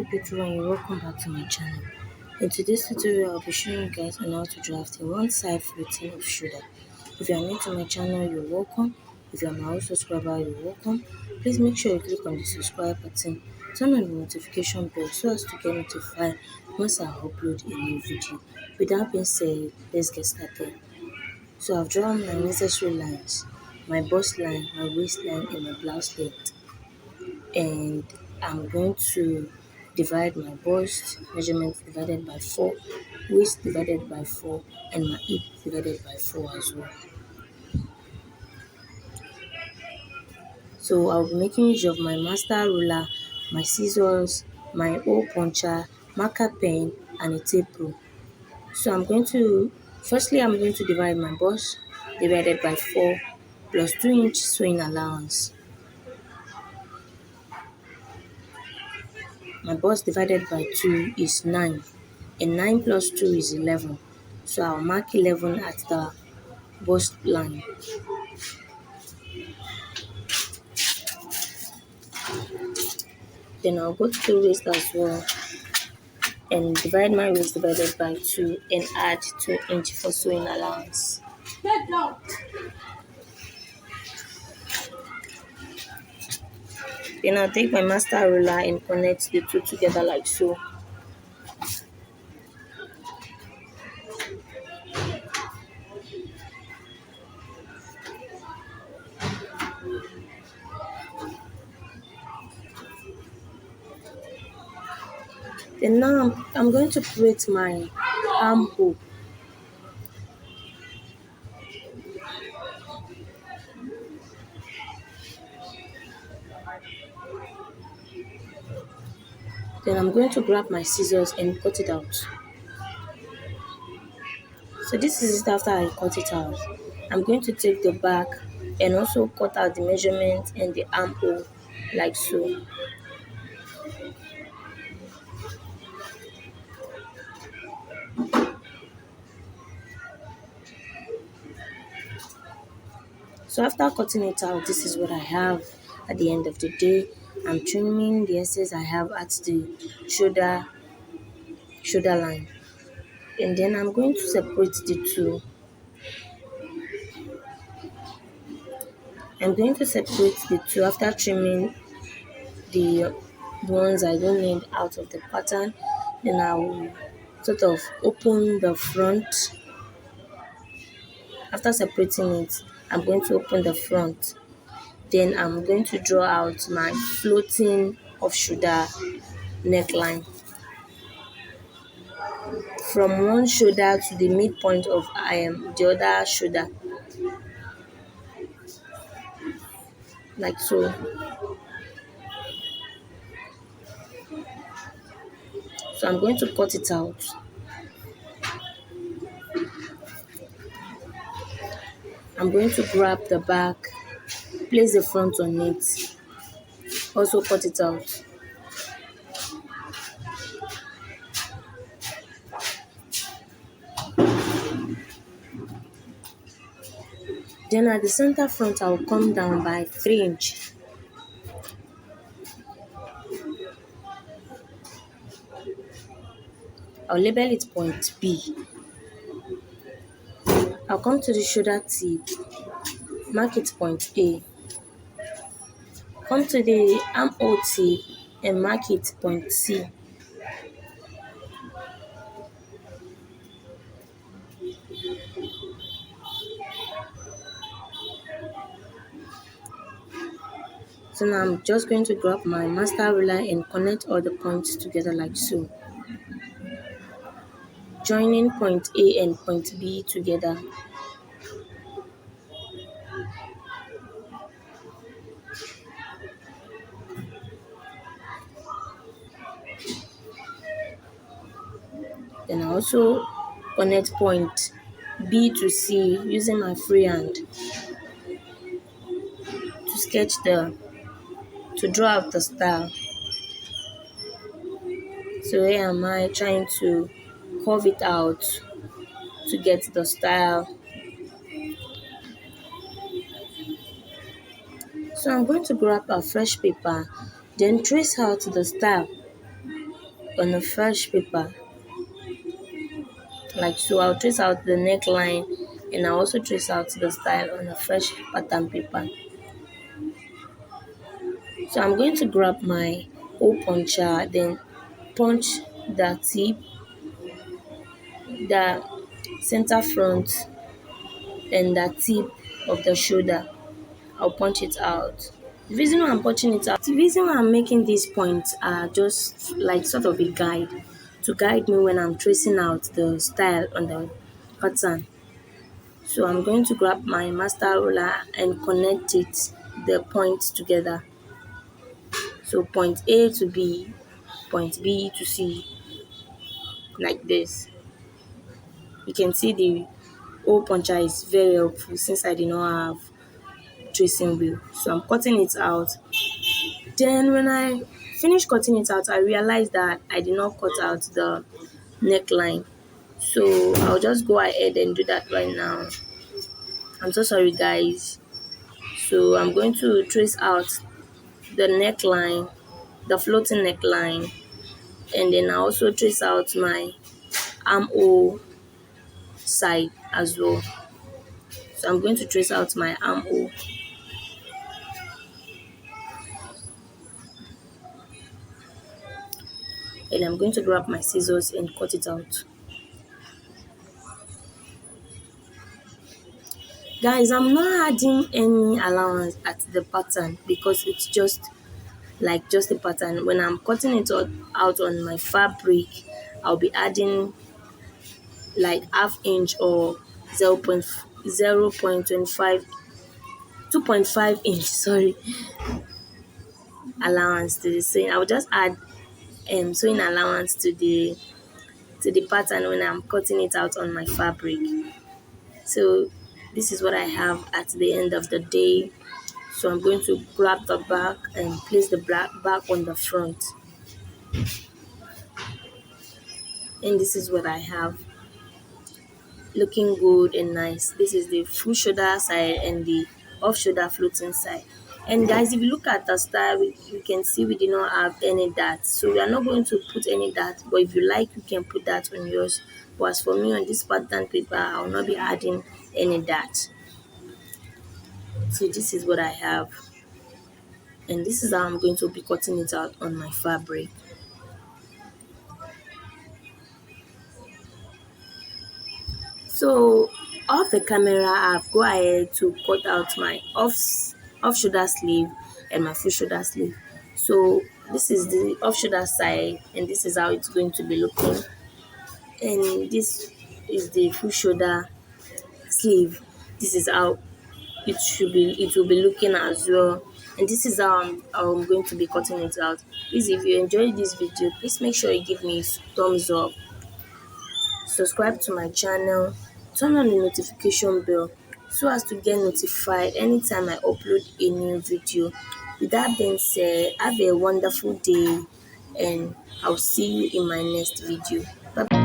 people and you're welcome back to my channel. In today's tutorial, I'll be showing you guys on how to draft a one-side floating off shoulder. If you are new to my channel, you're welcome. If you are my old subscriber, you're welcome. Please make sure you click on the subscribe button, turn on the notification bell so as to get notified once I upload a new video. With that being said, let's get started. So I've drawn my necessary lines, my bust line, my waistline, and my blouse length. And I'm going to divide my bust measurement divided by 4, waist divided by 4, and my hip divided by 4 as well. So I'll be making use of my master ruler, my scissors, my hole puncher, marker pen, and a tape rule. So firstly I'm going to divide my bust divided by 4 plus 2-inch sewing allowance. My bust divided by 2 is 9, and 9 plus 2 is 11. So I'll mark 11 at the bust line. Then I'll go to the waist as well and divide my waist divided by 2 and add 2 inch for sewing allowance. Then I'll take my master ruler and connect the two together like so. Then now I'm going to create my armhole. Then I'm going to grab my scissors and cut it out. So this is it after I cut it out. I'm going to take the back and also cut out the measurement and the armhole like so. So after cutting it out, this is what I have at the end of the day. I'm trimming the excess I have at the shoulder line. And then I'm going to separate the two. I'm going to separate the two after trimming the ones I don't need out of the pattern. Then I will sort of open the front. After separating it, I'm going to open the front. Then I'm going to draw out my floating off shoulder neckline from one shoulder to the midpoint of the other shoulder, like so. So I'm going to cut it out. I'm going to grab the back, place the front on it, also cut it out. Then at the center front, I'll come down by 3 inch. I'll label it point B. I'll come to the shoulder tip, mark it point A. Come to the armhole tip and mark it point C. So now I'm just going to grab my master ruler and connect all the points together like so, joining point A and point B together. Then I also connect point B to C using my free hand to draw out the style. So here am I trying to curve it out to get the style. So I'm going to grab a fresh paper, then trace out the style on a fresh paper like so. I'll trace out the neckline and I'll also trace out the style on a fresh pattern paper. So I'm going to grab my hole puncher, then punch the tip, the center front, and the tip of the shoulder. I'll punch it out. The reason why I'm making these points are just like sort of a guide to guide me when I'm tracing out the style on the pattern. So I'm going to grab my master ruler and connect the points together. So point A to B, point B to C, like this. You can see the hole puncher is very helpful since I did not have tracing wheel. So I'm cutting it out. Then when I finish cutting it out, I realized that I did not cut out the neckline. So I'll just go ahead and do that right now. I'm so sorry guys. So I'm going to trace out the neckline, the floating neckline, and then I also trace out my armhole side as well. So I'm going to trace out my armhole. And I'm going to grab my scissors and cut it out. Guys, I'm not adding any allowance at the pattern because it's just a pattern. When I'm cutting it out on my fabric, I'll be adding like half inch or 0.25 2.5 inch allowance to the sewing. I'll just add sewing allowance to the pattern when I'm cutting it out on my fabric. So this is what I have at the end of the day. So I'm going to grab the back and place the back on the front. And this is what I have. Looking good and nice. This is the full shoulder side and the off shoulder floating side. And guys, if you look at the style, you can see we did not have any dots. So we are not going to put any dots. But if you like, you can put that on yours. But as for me on this pattern paper, I will not be adding any dots. So this is what I have. And this is how I'm going to be cutting it out on my fabric. So off the camera, I've go ahead to cut out my off shoulder sleeve and my full shoulder sleeve. So this is the off shoulder side and this is how it's going to be looking. And this is the full shoulder sleeve. This is how it will be looking as well. And this is how I'm going to be cutting it out. Please, if you enjoyed this video, please make sure you give me a thumbs up, subscribe to my channel, turn on the notification bell so as to get notified anytime I upload a new video. With that being said, have a wonderful day and I'll see you in my next video. Bye.